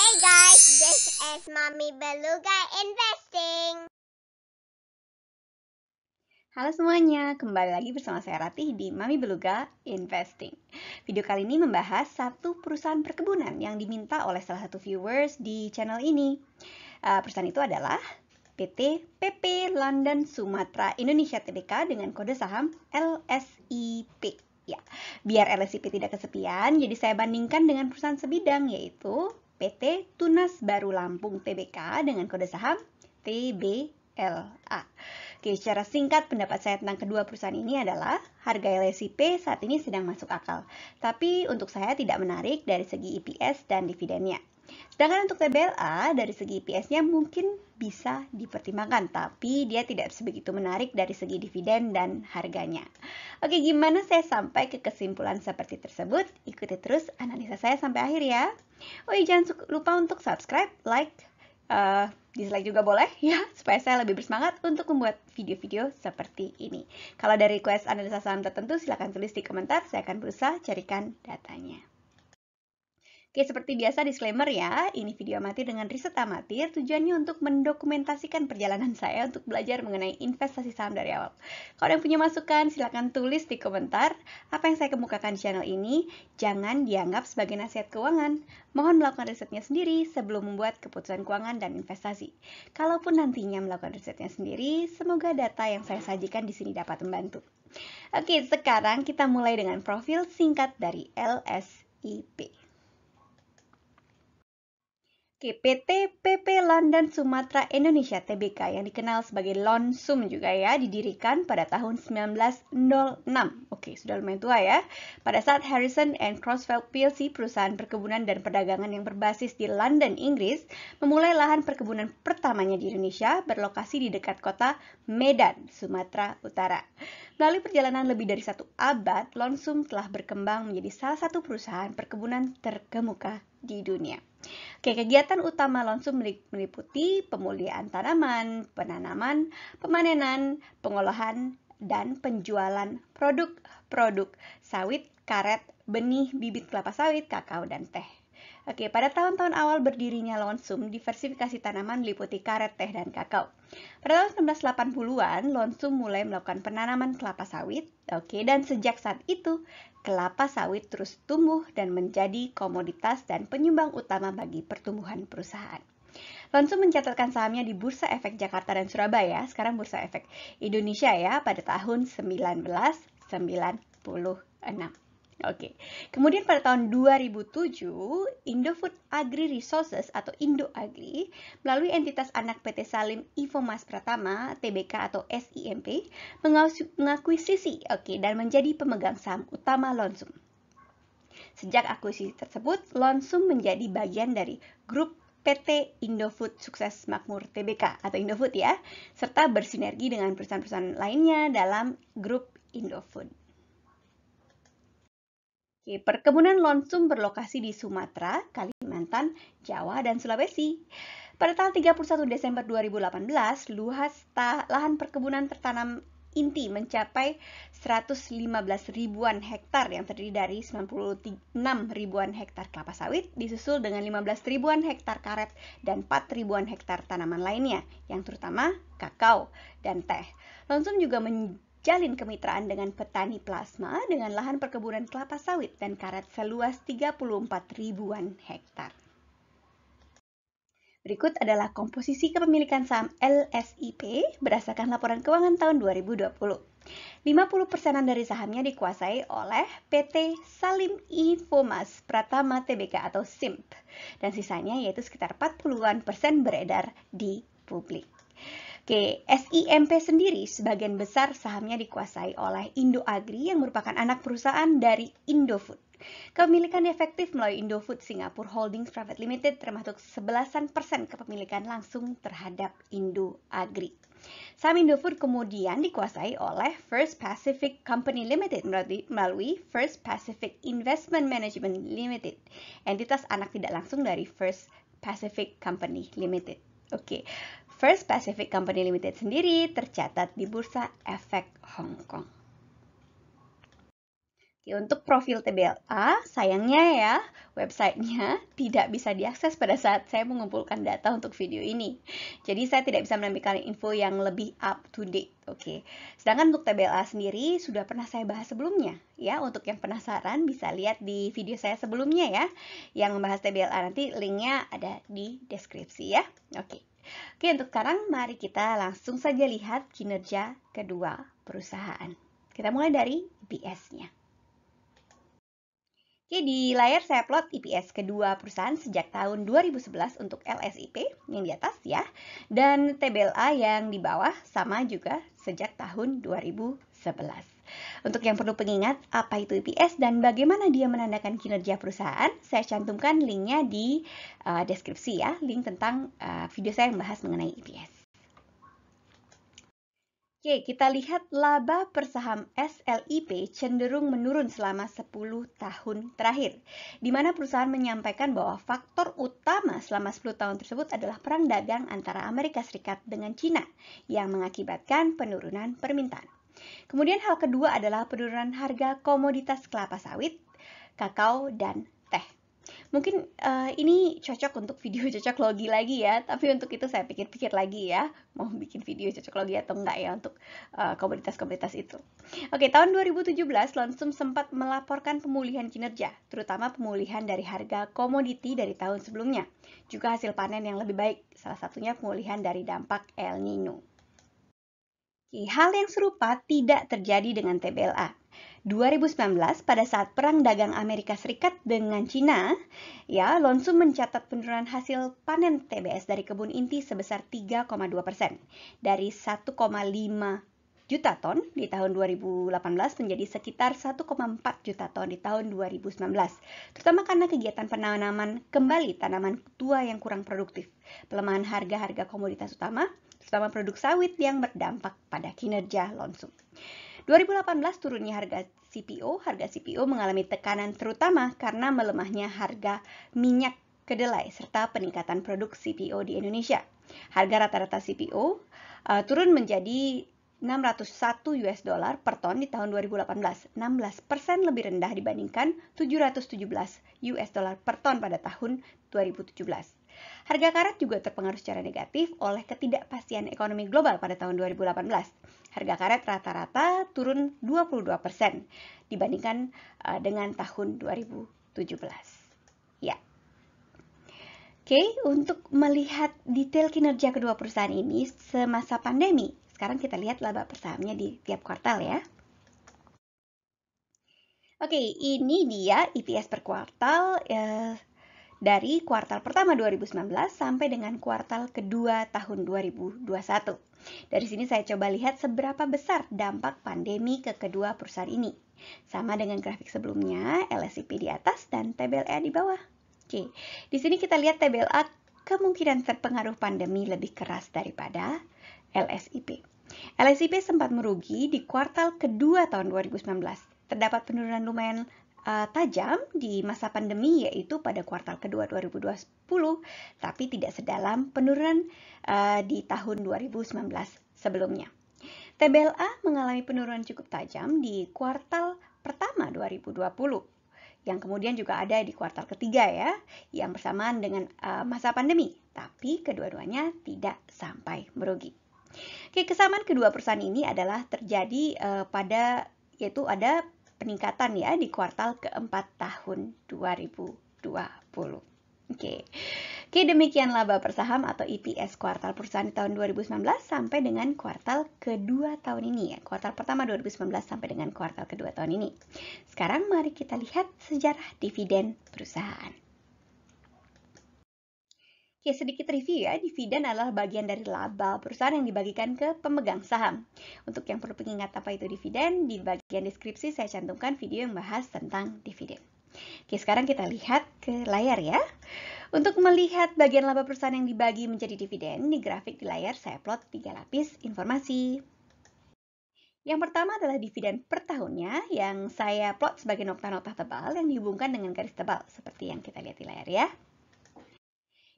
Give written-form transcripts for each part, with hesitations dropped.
Hey guys, this is Mommy Beluga Investing. Halo semuanya, kembali lagi bersama saya Ratih di Mami Beluga Investing. Video kali ini membahas satu perusahaan perkebunan yang diminta oleh salah satu viewers di channel ini. Perusahaan itu adalah PT PP London Sumatera Indonesia Tbk dengan kode saham LSIP. Ya, biar LSIP tidak kesepian, jadi saya bandingkan dengan perusahaan sebidang yaitu PT Tunas Baru Lampung Tbk dengan kode saham TBLA. Oke, secara singkat pendapat saya tentang kedua perusahaan ini adalah harga LSIP saat ini sedang masuk akal. Tapi untuk saya tidak menarik dari segi EPS dan dividennya. Sedangkan untuk TBLA dari segi EPS-nya mungkin bisa dipertimbangkan, tapi dia tidak sebegitu menarik dari segi dividen dan harganya. Oke, gimana saya sampai ke kesimpulan seperti tersebut? Ikuti terus analisa saya sampai akhir ya. Oh iya, jangan lupa untuk subscribe, like, dislike juga boleh ya, supaya saya lebih bersemangat untuk membuat video-video seperti ini. Kalau ada request analisa saham tertentu, silahkan tulis di komentar, saya akan berusaha carikan datanya. Oke, seperti biasa disclaimer ya, ini video amatir dengan riset amatir, tujuannya untuk mendokumentasikan perjalanan saya untuk belajar mengenai investasi saham dari awal. Kalau ada yang punya masukan, silakan tulis di komentar. Apa yang saya kemukakan di channel ini, jangan dianggap sebagai nasihat keuangan. Mohon melakukan risetnya sendiri sebelum membuat keputusan keuangan dan investasi. Kalaupun nantinya melakukan risetnya sendiri, semoga data yang saya sajikan di sini dapat membantu. Oke, sekarang kita mulai dengan profil singkat dari LSIP. PT PP London Sumatera Indonesia Tbk yang dikenal sebagai Lonsum juga ya, didirikan pada tahun 1906. Oke, sudah lumayan tua ya. Pada saat Harrison and Crosfeld plc, perusahaan perkebunan dan perdagangan yang berbasis di London, Inggris, memulai lahan perkebunan pertamanya di Indonesia, berlokasi di dekat kota Medan, Sumatera Utara. Melalui perjalanan lebih dari 1 abad, Lonsum telah berkembang menjadi salah satu perusahaan perkebunan terkemuka di dunia. Oke, kegiatan utama Lonsum meliputi pemuliaan tanaman, penanaman, pemanenan, pengolahan, dan penjualan produk-produk sawit, karet, benih, bibit kelapa sawit, kakao, dan teh. Oke, pada tahun-tahun awal berdirinya Lonsum, diversifikasi tanaman meliputi karet, teh, dan kakao. Pada tahun 1980-an, Lonsum mulai melakukan penanaman kelapa sawit. Oke, dan sejak saat itu, kelapa sawit terus tumbuh dan menjadi komoditas dan penyumbang utama bagi pertumbuhan perusahaan. Lonsum mencatatkan sahamnya di Bursa Efek Jakarta dan Surabaya, sekarang Bursa Efek Indonesia ya, pada tahun 1996. Oke. Kemudian pada tahun 2007, Indofood Agri Resources atau Indo Agri melalui entitas anak PT Salim Infomas Pratama Tbk atau SIMP mengakuisisi dan menjadi pemegang saham utama Lonsum. Sejak akuisisi tersebut, Lonsum menjadi bagian dari grup PT Indofood Sukses Makmur Tbk atau Indofood ya, serta bersinergi dengan perusahaan-perusahaan lainnya dalam grup Indofood. Perkebunan Lonsum berlokasi di Sumatera, Kalimantan, Jawa, dan Sulawesi. Pada tanggal 31 Desember 2018, luas lahan perkebunan tertanam inti mencapai 115 ribuan hektar yang terdiri dari 96 ribuan hektar kelapa sawit, disusul dengan 15 ribuan hektar karet dan 4 ribuan hektar tanaman lainnya, yang terutama kakao dan teh. Lonsum juga jalin kemitraan dengan petani plasma dengan lahan perkebunan kelapa sawit dan karet seluas 34 ribuan hektar. Berikut adalah komposisi kepemilikan saham LSIP berdasarkan laporan keuangan tahun 2020. 50%-an dari sahamnya dikuasai oleh PT Salim Infomas Pratama Tbk atau SIMP, dan sisanya yaitu sekitar 40% beredar di publik. Oke, SIMP sendiri sebagian besar sahamnya dikuasai oleh Indo Agri yang merupakan anak perusahaan dari Indofood. Kepemilikan efektif melalui Indofood Singapore Holdings Private Limited termasuk 11% kepemilikan langsung terhadap Indo Agri. Saham Indofood kemudian dikuasai oleh First Pacific Company Limited melalui First Pacific Investment Management Limited, entitas anak tidak langsung dari First Pacific Company Limited. Oke, First Pacific Company Limited sendiri tercatat di Bursa Efek Hong Kong. Untuk profil TBLA, sayangnya ya, websitenya tidak bisa diakses pada saat saya mengumpulkan data untuk video ini. Jadi saya tidak bisa menampilkan info yang lebih up to date. Oke. Sedangkan untuk TBLA sendiri sudah pernah saya bahas sebelumnya. Ya, untuk yang penasaran bisa lihat di video saya sebelumnya ya, yang membahas TBLA. Nanti linknya ada di deskripsi ya. Oke. Oke, untuk sekarang mari kita langsung saja lihat kinerja kedua perusahaan. Kita mulai dari EPS-nya. Oke, di layar saya plot EPS kedua perusahaan sejak tahun 2011 untuk LSIP yang di atas ya, dan TBLA yang di bawah sama juga sejak tahun 2011. Untuk yang perlu pengingat apa itu EPS dan bagaimana dia menandakan kinerja perusahaan, saya cantumkan linknya di deskripsi ya, link tentang video saya yang membahas mengenai EPS. Oke, kita lihat laba per saham SLIP cenderung menurun selama 10 tahun terakhir, di mana perusahaan menyampaikan bahwa faktor utama selama 10 tahun tersebut adalah perang dagang antara Amerika Serikat dengan Cina yang mengakibatkan penurunan permintaan. Kemudian hal kedua adalah penurunan harga komoditas kelapa sawit, kakao, dan teh. Mungkin ini cocok untuk video cocok logi lagi ya, tapi untuk itu saya pikir-pikir lagi ya, mau bikin video cocok logi atau enggak ya untuk komoditas-komoditas itu. Oke, tahun 2017 Lonsum sempat melaporkan pemulihan kinerja, terutama pemulihan dari harga komoditi dari tahun sebelumnya, juga hasil panen yang lebih baik, salah satunya pemulihan dari dampak El Nino. Hal yang serupa tidak terjadi dengan TBLA. 2019 pada saat perang dagang Amerika Serikat dengan Cina, ya, Lonsum mencatat penurunan hasil panen TBS dari kebun inti sebesar 3,2% dari 1,5 juta ton di tahun 2018 menjadi sekitar 1,4 juta ton di tahun 2019, terutama karena kegiatan penanaman kembali tanaman tua yang kurang produktif, pelemahan harga-harga komoditas utama, terutama produk sawit yang berdampak pada kinerja Lonsum. 2018 turunnya harga CPO mengalami tekanan terutama karena melemahnya harga minyak kedelai serta peningkatan produk CPO di Indonesia. Harga rata-rata CPO turun menjadi 601 US dollar per ton di tahun 2018, 16% lebih rendah dibandingkan 717 US dollar per ton pada tahun 2017. Harga karet juga terpengaruh secara negatif oleh ketidakpastian ekonomi global pada tahun 2018. Harga karet rata-rata turun 22% dibandingkan dengan tahun 2017. Ya. Oke, untuk melihat detail kinerja kedua perusahaan ini semasa pandemi, sekarang kita lihat laba per sahamnya di tiap kuartal ya. Oke, ini dia EPS per kuartal dari kuartal pertama 2019 sampai dengan kuartal kedua tahun 2021. Dari sini saya coba lihat seberapa besar dampak pandemi ke kedua perusahaan ini. Sama dengan grafik sebelumnya, LSIP di atas dan TBLA di bawah. Oke, di sini kita lihat TBLA kemungkinan terpengaruh pandemi lebih keras daripada LSIP. LSIP sempat merugi di kuartal kedua tahun 2019. Terdapat penurunan lumayan tajam di masa pandemi yaitu pada kuartal kedua 2020, tapi tidak sedalam penurunan di tahun 2019 sebelumnya. TBLA mengalami penurunan cukup tajam di kuartal pertama 2020, yang kemudian juga ada di kuartal ketiga ya, yang bersamaan dengan masa pandemi, tapi kedua-duanya tidak sampai merugi. Oke, kesamaan kedua perusahaan ini adalah terjadi yaitu ada peningkatan ya di kuartal keempat tahun 2020. Oke, demikian laba per saham atau EPS kuartal perusahaan di tahun 2019 sampai dengan kuartal kedua tahun ini ya. Kuartal pertama 2019 sampai dengan kuartal kedua tahun ini. Sekarang mari kita lihat sejarah dividen perusahaan. Oke, sedikit review ya, dividen adalah bagian dari laba perusahaan yang dibagikan ke pemegang saham. Untuk yang perlu pengingat apa itu dividen, di bagian deskripsi saya cantumkan video yang bahas tentang dividen. Oke, sekarang kita lihat ke layar ya. Untuk melihat bagian laba perusahaan yang dibagi menjadi dividen, di grafik di layar saya plot 3 lapis informasi. Yang pertama adalah dividen per tahunnya yang saya plot sebagai nota-nota tebal yang dihubungkan dengan garis tebal, seperti yang kita lihat di layar ya.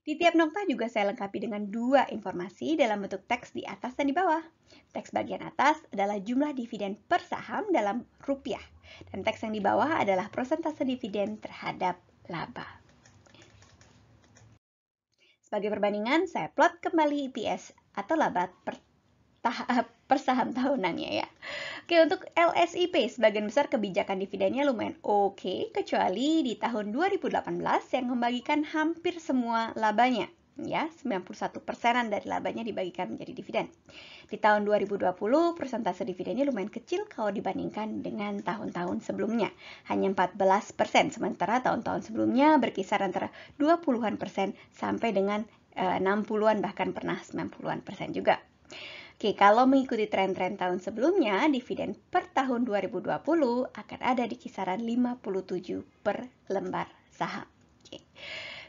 Di tiap nokta juga saya lengkapi dengan dua informasi dalam bentuk teks di atas dan di bawah. Teks bagian atas adalah jumlah dividen per saham dalam rupiah, dan teks yang di bawah adalah persentase dividen terhadap laba. Sebagai perbandingan, saya plot kembali EPS atau laba per saham tahunannya ya. Oke, untuk LSIP, sebagian besar kebijakan dividennya lumayan oke, kecuali di tahun 2018 yang membagikan hampir semua labanya. Ya, 91%-an dari labanya dibagikan menjadi dividen. Di tahun 2020, persentase dividennya lumayan kecil kalau dibandingkan dengan tahun-tahun sebelumnya. Hanya 14%, sementara tahun-tahun sebelumnya berkisar antara 20-an% sampai dengan 60-an, bahkan pernah 90-an% juga. Oke, kalau mengikuti tren-tren tahun sebelumnya, dividen per tahun 2020 akan ada di kisaran 57 per lembar saham. Oke.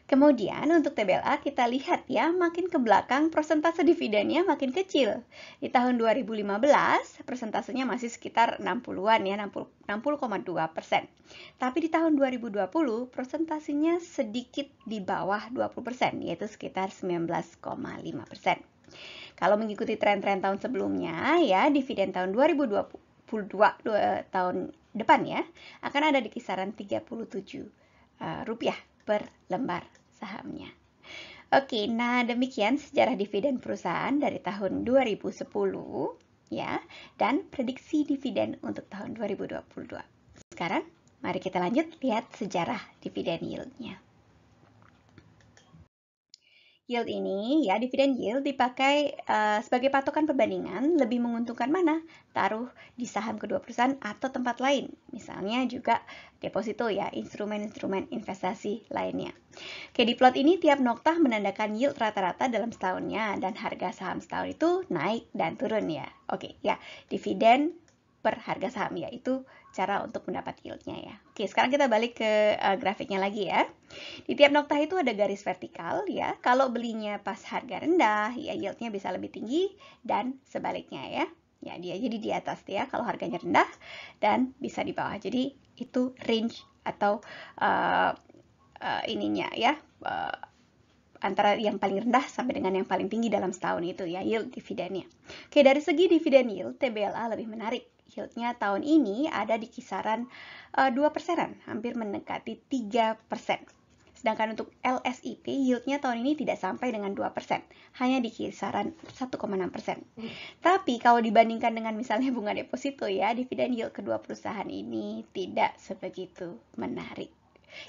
Kemudian untuk TBLA kita lihat ya, makin ke belakang persentase dividennya makin kecil. Di tahun 2015 persentasenya masih sekitar 60-an ya, 60,2%. Tapi di tahun 2020 persentasenya sedikit di bawah 20%, yaitu sekitar 19,5%. Kalau mengikuti tren-tren tahun sebelumnya ya, dividen tahun 2022 tahun depan ya, akan ada di kisaran 37 rupiah per lembar sahamnya. Oke, nah demikian sejarah dividen perusahaan dari tahun 2010 ya, dan prediksi dividen untuk tahun 2022. Sekarang mari kita lanjut lihat sejarah dividen yield-nya. Yield ini, ya dividen yield dipakai sebagai patokan perbandingan lebih menguntungkan mana, taruh di saham kedua perusahaan atau tempat lain. Misalnya juga deposito ya, instrumen-instrumen investasi lainnya. Oke, di plot ini tiap nokta menandakan yield rata-rata dalam setahunnya dan harga saham setahun itu naik dan turun ya. Oke, ya dividen per harga saham ya, itu cara untuk mendapat yieldnya ya. Oke, sekarang kita balik ke grafiknya lagi ya. Di tiap nokta itu ada garis vertikal ya. Kalau belinya pas harga rendah, ya yieldnya bisa lebih tinggi dan sebaliknya ya. Ya, dia jadi di atas ya kalau harganya rendah dan bisa di bawah. Jadi itu range atau ininya ya. Antara yang paling rendah sampai dengan yang paling tinggi dalam setahun itu ya, yield dividennya. Oke, dari segi dividen yield, TBLA lebih menarik. Yieldnya tahun ini ada di kisaran 2%-an, hampir mendekati 3%. Sedangkan untuk LSIP, yieldnya tahun ini tidak sampai dengan 2%, hanya di kisaran 1,6%. Tapi kalau dibandingkan dengan misalnya bunga deposito ya, dividen yield kedua perusahaan ini tidak sebegitu menarik.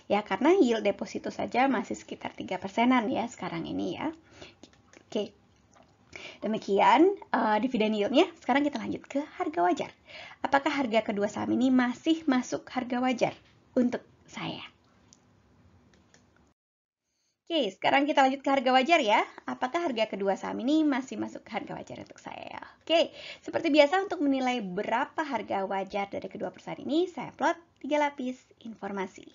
Ya, karena yield deposito saja masih sekitar 3%-an ya sekarang ini ya. Oke, demikian dividen yieldnya. Sekarang kita lanjut ke harga wajar. Apakah harga kedua saham ini masih masuk harga wajar untuk saya? Oke, sekarang kita lanjut ke harga wajar ya. Apakah harga kedua saham ini masih masuk harga wajar untuk saya? Oke, seperti biasa untuk menilai berapa harga wajar dari kedua perusahaan ini, saya plot 3 lapis informasi.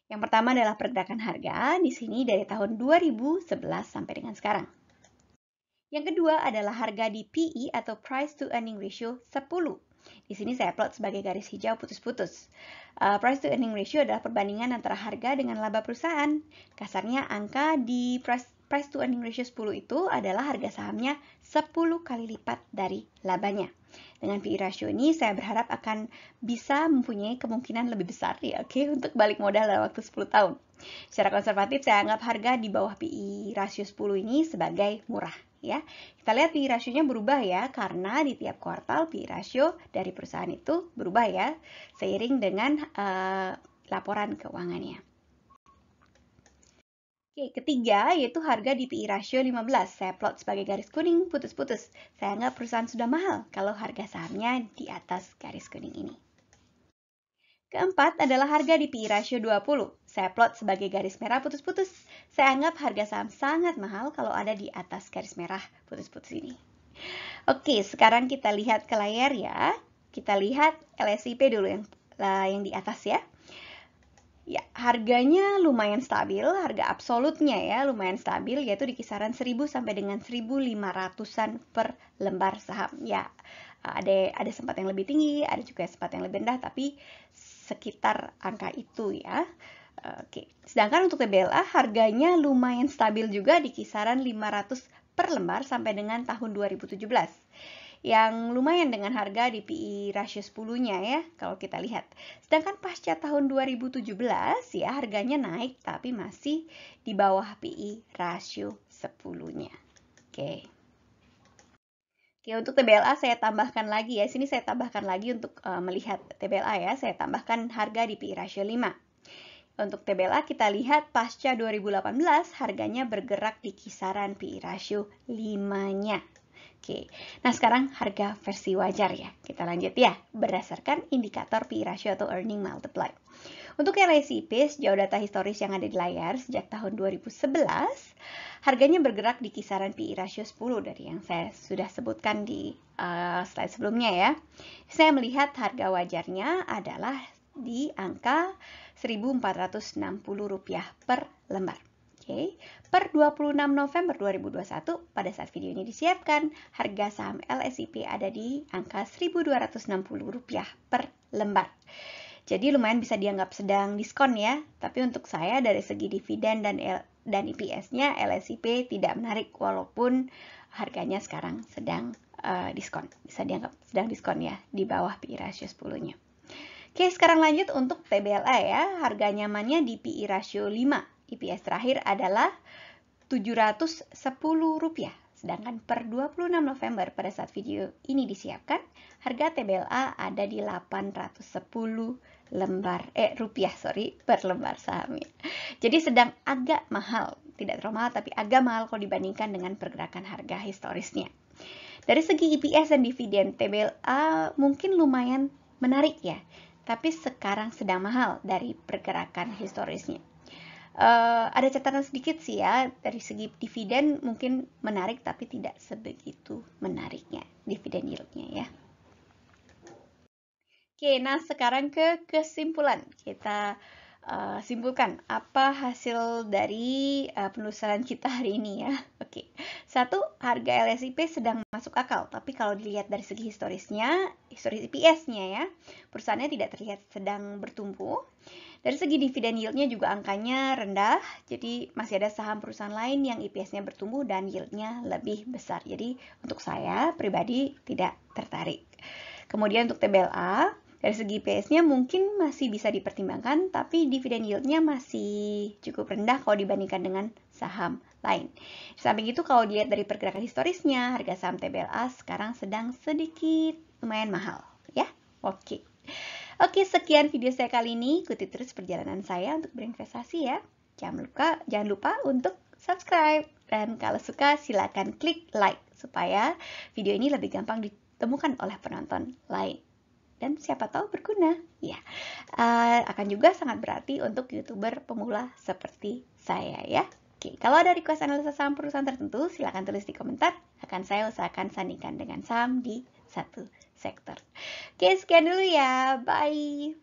Yang pertama adalah pergerakan harga, di sini dari tahun 2011 sampai dengan sekarang. Yang kedua adalah harga di PE atau Price to Earning Ratio 10. Di sini saya plot sebagai garis hijau putus-putus. Price to Earning Ratio adalah perbandingan antara harga dengan laba perusahaan. Kasarnya angka di Price to Earning Ratio 10 itu adalah harga sahamnya 10 kali lipat dari labanya. Dengan PE ratio ini saya berharap akan bisa mempunyai kemungkinan lebih besar ya, untuk balik modal dalam waktu 10 tahun. Secara konservatif saya anggap harga di bawah PE ratio 10 ini sebagai murah ya. Kita lihat PE ratio-nya berubah ya, karena di tiap kuartal PE ratio dari perusahaan itu berubah ya, seiring dengan laporan keuangannya. Oke, ketiga yaitu harga di PE ratio 15. Saya plot sebagai garis kuning putus-putus. Saya anggap perusahaan sudah mahal kalau harga sahamnya di atas garis kuning ini. Keempat adalah harga di PE ratio 20. Saya plot sebagai garis merah putus-putus. Saya anggap harga saham sangat mahal kalau ada di atas garis merah putus-putus ini. Oke, sekarang kita lihat ke layar ya. Kita lihat LSIP dulu yang di atas ya. Ya, harganya lumayan stabil, harga absolutnya ya lumayan stabil, yaitu di kisaran 1000 sampai dengan 1500-an per lembar saham. Ya, ada sempat yang lebih tinggi, ada juga sempat yang lebih rendah, tapi sekitar angka itu ya. Oke, sedangkan untuk TBLA harganya lumayan stabil juga di kisaran 500 per lembar sampai dengan tahun 2017. Yang lumayan dengan harga di PE ratio 10-nya ya, kalau kita lihat. Sedangkan pasca tahun 2017 ya harganya naik tapi masih di bawah PE ratio 10-nya. Oke. Oke, untuk TBLA saya tambahkan lagi ya. Sini saya tambahkan lagi untuk melihat TBLA ya. Saya tambahkan harga di PE ratio 5. Untuk TBLA kita lihat pasca 2018 harganya bergerak di kisaran PE ratio 5-nya. Oke, nah sekarang harga versi wajar ya. Kita lanjut ya, berdasarkan indikator PE ratio atau earning multiplier. Untuk LSIP, sejauh data historis yang ada di layar sejak tahun 2011, harganya bergerak di kisaran PE ratio 10 dari yang saya sudah sebutkan di slide sebelumnya ya. Saya melihat harga wajarnya adalah di angka Rp1.460 per lembar. Oke, per 26 November 2021, pada saat video ini disiapkan, harga saham LSIP ada di angka Rp1.260 per lembar. Jadi lumayan bisa dianggap sedang diskon ya, tapi untuk saya dari segi dividen dan EPS-nya LSIP tidak menarik walaupun harganya sekarang sedang diskon. Bisa dianggap sedang diskon ya, di bawah PE ratio 10-nya. Oke, sekarang lanjut untuk TBLA ya. Harga nyamannya di PE ratio 5. EPS terakhir adalah Rp710. Sedangkan per 26 November pada saat video ini disiapkan, harga TBLA ada di 810 rupiah per lembar sahamnya. Jadi sedang agak mahal, tidak terlalu mahal tapi agak mahal kalau dibandingkan dengan pergerakan harga historisnya. Dari segi EPS dan dividen, TBLA mungkin lumayan menarik ya, tapi sekarang sedang mahal dari pergerakan historisnya. Ada catatan sedikit sih ya, dari segi dividen mungkin menarik tapi tidak sebegitu menariknya dividen yield-nya ya. Oke, nah sekarang ke kesimpulan. Kita simpulkan apa hasil dari penelusuran kita hari ini ya. Oke, satu, harga LSIP sedang masuk akal, tapi kalau dilihat dari segi historis EPS-nya ya, perusahaannya tidak terlihat sedang bertumbuh. Dari segi dividen yield-nya juga angkanya rendah, jadi masih ada saham perusahaan lain yang EPS-nya bertumbuh dan yield-nya lebih besar. Jadi untuk saya pribadi tidak tertarik. Kemudian untuk TBLA, dari segi EPS-nya mungkin masih bisa dipertimbangkan, tapi dividen yield-nya masih cukup rendah kalau dibandingkan dengan saham lain. Di samping itu kalau dilihat dari pergerakan historisnya, harga saham TBLA sekarang sedang sedikit lumayan mahal ya. Oke, sekian video saya kali ini. Ikuti terus perjalanan saya untuk berinvestasi ya. Jangan lupa untuk subscribe. Dan kalau suka silakan klik like supaya video ini lebih gampang ditemukan oleh penonton lain. Dan siapa tahu berguna. Ya, akan juga sangat berarti untuk YouTuber pemula seperti saya ya. Oke, kalau ada request analisa saham perusahaan tertentu, silakan tulis di komentar. Akan saya usahakan sandingkan dengan saham di satu sektor. Oke, sekian dulu ya. Bye.